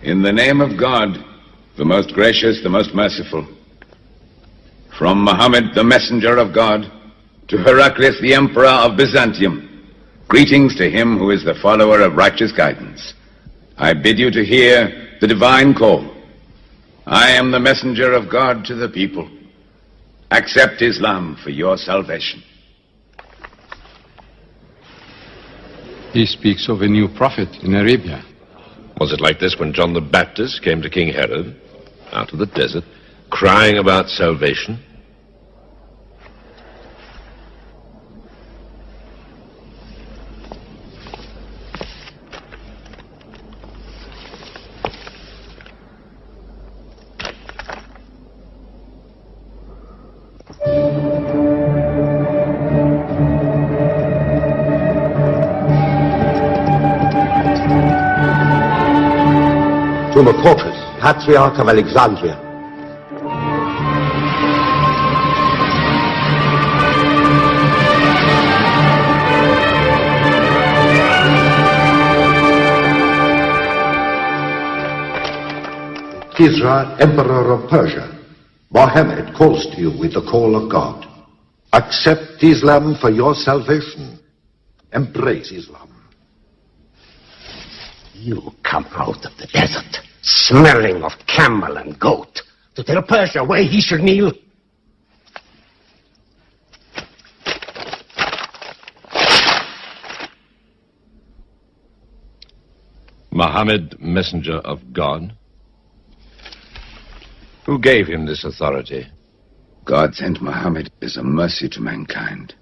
In the name of God, the most gracious, the most merciful, from Muhammad, the messenger of God, to Heraclius, the emperor of Byzantium, greetings to him who is the follower of righteous guidance. I bid you to hear the divine call. I am the messenger of God to the people. Accept Islam for your salvation. He speaks of a new prophet in Arabia. Was it like this when John the Baptist came to King Herod, out of the desert, crying about salvation? To Mekah, Patriarch of Alexandria. Kisra, Emperor of Persia, Mohammed calls to you with the call of God. Accept Islam for your salvation. Embrace Islam. You come out of the desert, smelling of camel and goat, to tell Persia where he should kneel. Muhammad, messenger of God? Who gave him this authority? God sent Muhammad as a mercy to mankind.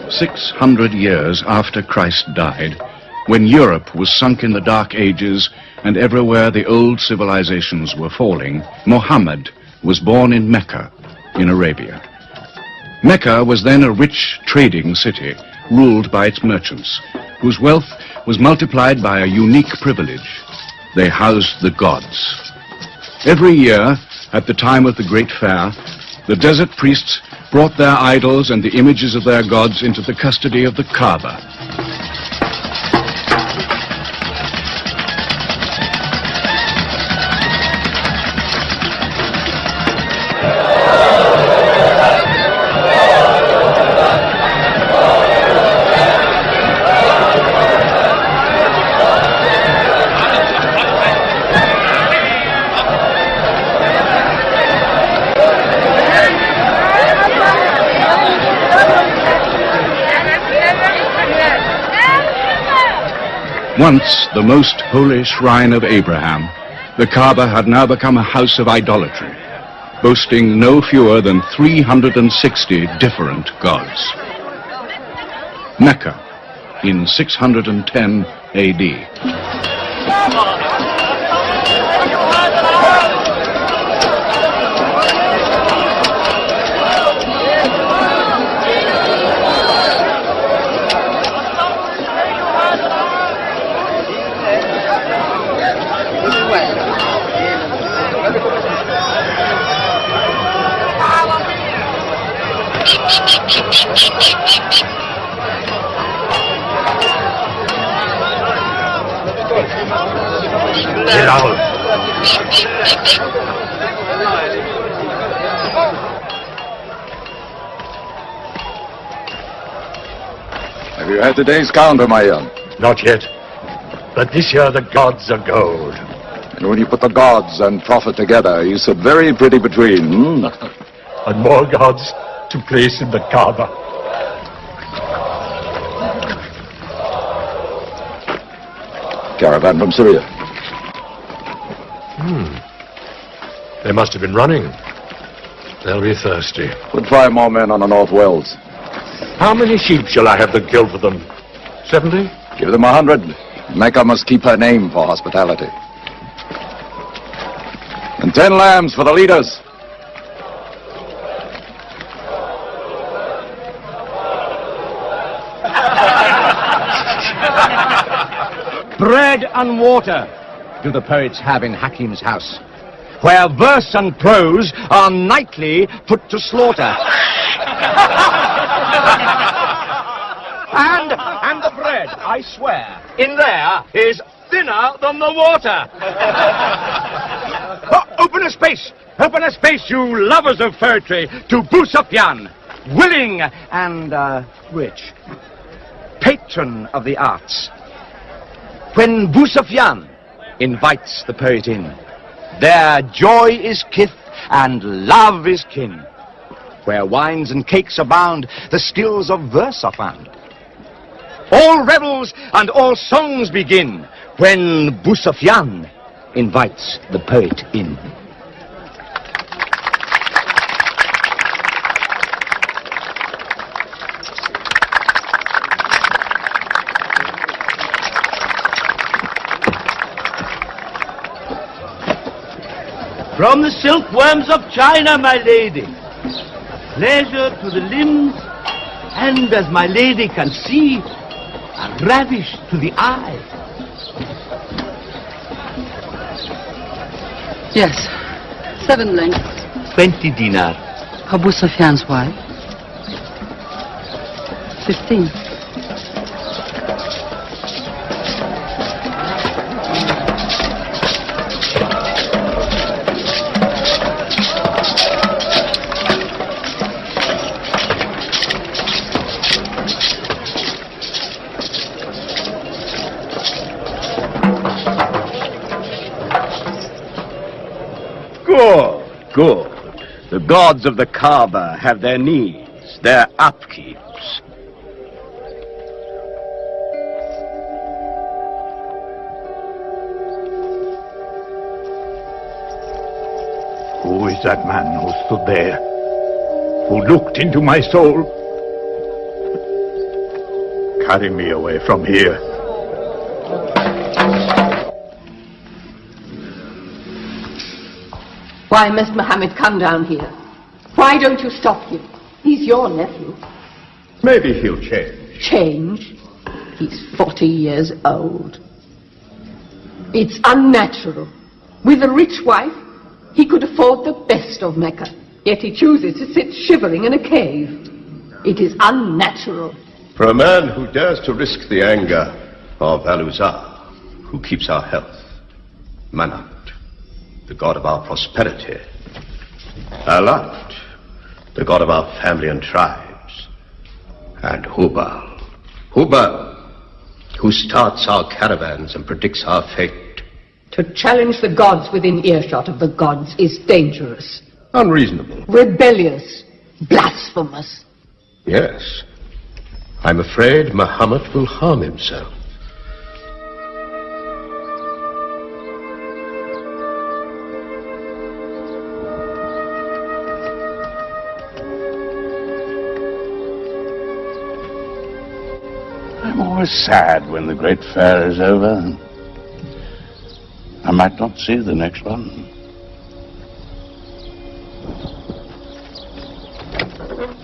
"600 years after Christ died, when Europe was sunk in the Dark Ages and everywhere the old civilizations were falling, Muhammad was born in Mecca, in Arabia. Mecca was then a rich trading city ruled by its merchants, whose wealth was multiplied by a unique privilege. They housed the gods. Every year, at the time of the great fair, the desert priests brought their idols and the images of their gods into the custody of the Kaaba. Once the most holy shrine of Abraham, the Kaaba had now become a house of idolatry, boasting no fewer than 360 different gods. Mecca, in 610 AD. you had today's counter, my young? Not yet. But this year the gods are gold. And when you put the gods and profit together, you sit very pretty between, And more gods to place in the Kaaba. Caravan from Syria. They must have been running. They'll be thirsty. Put 5 more men on the North Wells. How many sheep shall I have to kill for them? 70? Give them 100. Mecca must keep her name for hospitality. And 10 lambs for the leaders. Bread and water do the poets have in Hakim's house, where verse and prose are nightly put to slaughter. And the bread, I swear, in there is thinner than the water. Open a space, you lovers of poetry, to Busapyan, willing and rich, patron of the arts. When Busapyan invites the poet in, there joy is kith and love is kin. Where wines and cakes abound, the skills of verse are found. All revels and all songs begin when Busapyan invites the poet in. From the silkworms of China, my lady, pleasure to the limbs, and as my lady can see, a ravish to the eye. Yes, 7 lengths. 20 dinar. Abu Sufyan's wife. 15. Good. The gods of the Kaaba have their needs, their upkeeps. Who is that man who stood there? Who looked into my soul? Carry me away from here. Why must Mohammed come down here? Why don't you stop him? He's your nephew. Maybe he'll change. Change? He's 40 years old. It's unnatural. With a rich wife, he could afford the best of Mecca. Yet he chooses to sit shivering in a cave. It is unnatural. For a man who dares to risk the anger of Al-Uzza, who keeps our health, Manat, the god of our prosperity, Alat, the god of our family and tribes, and Hubal, who starts our caravans and predicts our fate. To challenge the gods within earshot of the gods is dangerous. Unreasonable. Rebellious. Blasphemous. Yes. I'm afraid Muhammad will harm himself. I'm always sad when the great fair is over. I might not see the next one.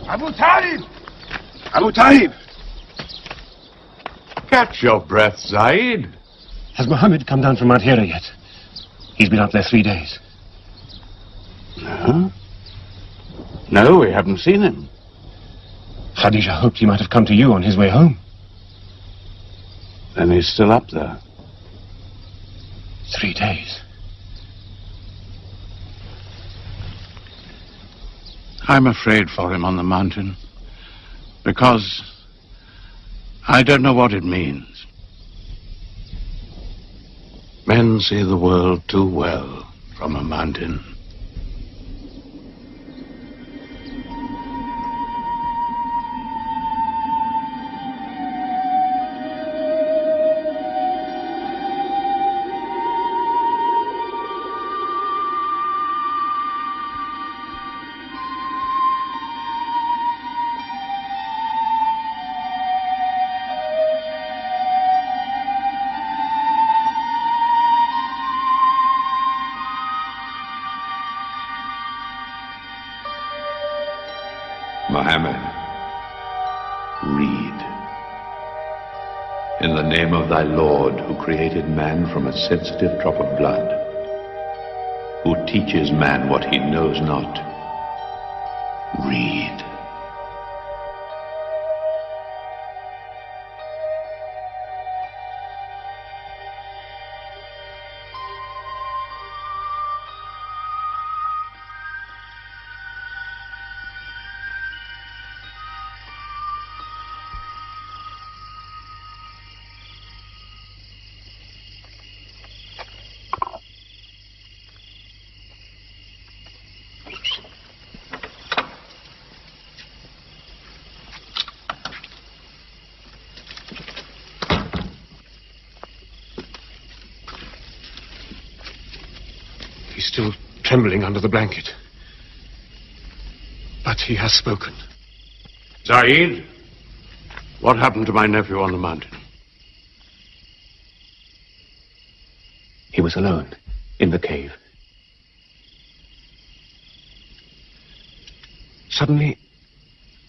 Abu Talib! Abu Talib! Catch your breath, Zaid. Has Mohammed come down from Mount Hira yet? He's been up there 3 days. No? No, we haven't seen him. Khadija hoped he might have come to you on his way home. Then he's still up there. 3 days. I'm afraid for him on the mountain, because I don't know what it means. Men see the world too well from a mountain. Mohammed, read. In the name of thy Lord, who created man from a sensitive drop of blood, who teaches man what he knows not, read. He's still trembling under the blanket. But he has spoken. Zaid, what happened to my nephew on the mountain? He was alone in the cave. Suddenly,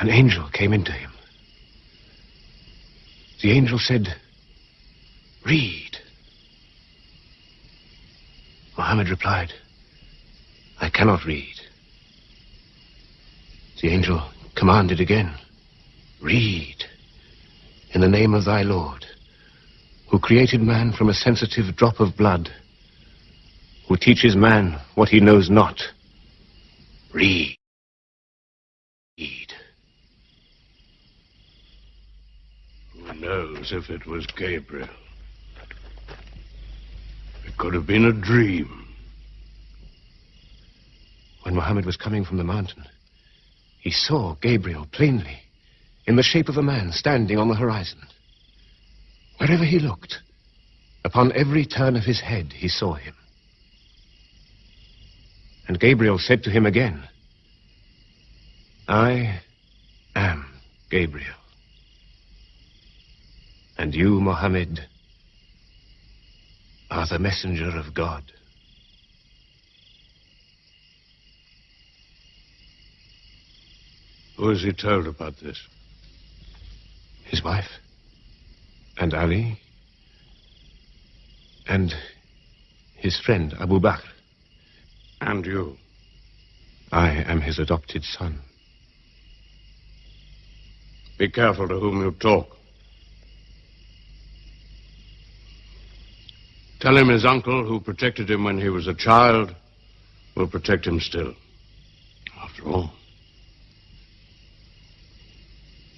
an angel came into him. The angel said, "Read." Muhammad replied, "I cannot read." The angel commanded again, "Read, in the name of thy Lord, who created man from a sensitive drop of blood, who teaches man what he knows not. Read." Who knows if it was Gabriel? It could have been a dream. When Muhammad was coming from the mountain, he saw Gabriel plainly, in the shape of a man standing on the horizon. Wherever he looked, upon every turn of his head, he saw him. And Gabriel said to him again, "I am Gabriel. And you, Muhammad, are the messenger of God." Who has he told about this? His wife, and Ali, and his friend Abu Bakr. And you? I am his adopted son. Be careful to whom you talk. Tell him his uncle, who protected him when he was a child, will protect him still. After all,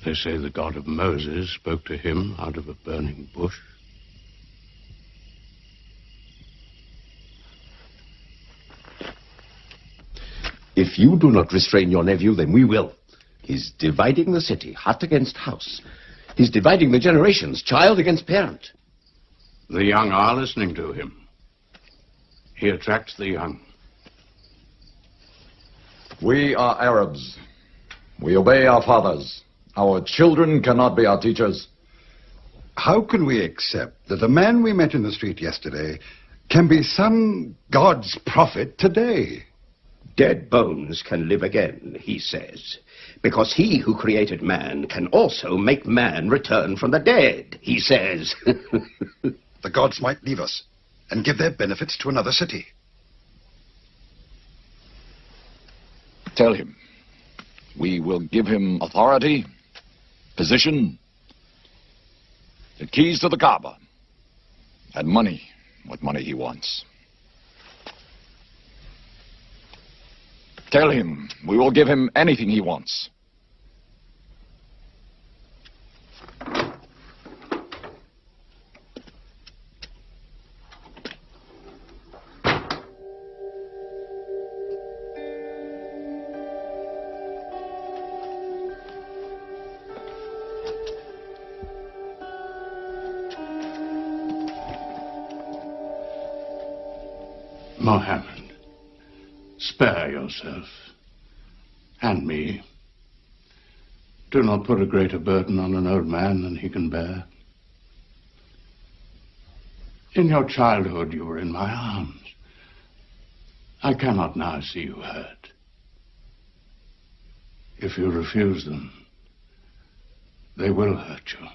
they say the God of Moses spoke to him out of a burning bush. If you do not restrain your nephew, then we will. He's dividing the city, hut against house. He's dividing the generations, child against parent. The young are listening to him. He attracts the young. We are Arabs. We obey our fathers. Our children cannot be our teachers. How can we accept that the man we met in the street yesterday can be some God's prophet today? Dead bones can live again, he says, because he who created man can also make man return from the dead, he says. The gods might leave us and give their benefits to another city. Tell him we will give him authority, position, the keys to the Kaaba, and money, what money he wants. Tell him we will give him anything he wants. Mohammed, spare yourself. And me. Do not put a greater burden on an old man than he can bear. In your childhood, you were in my arms. I cannot now see you hurt. If you refuse them, they will hurt you.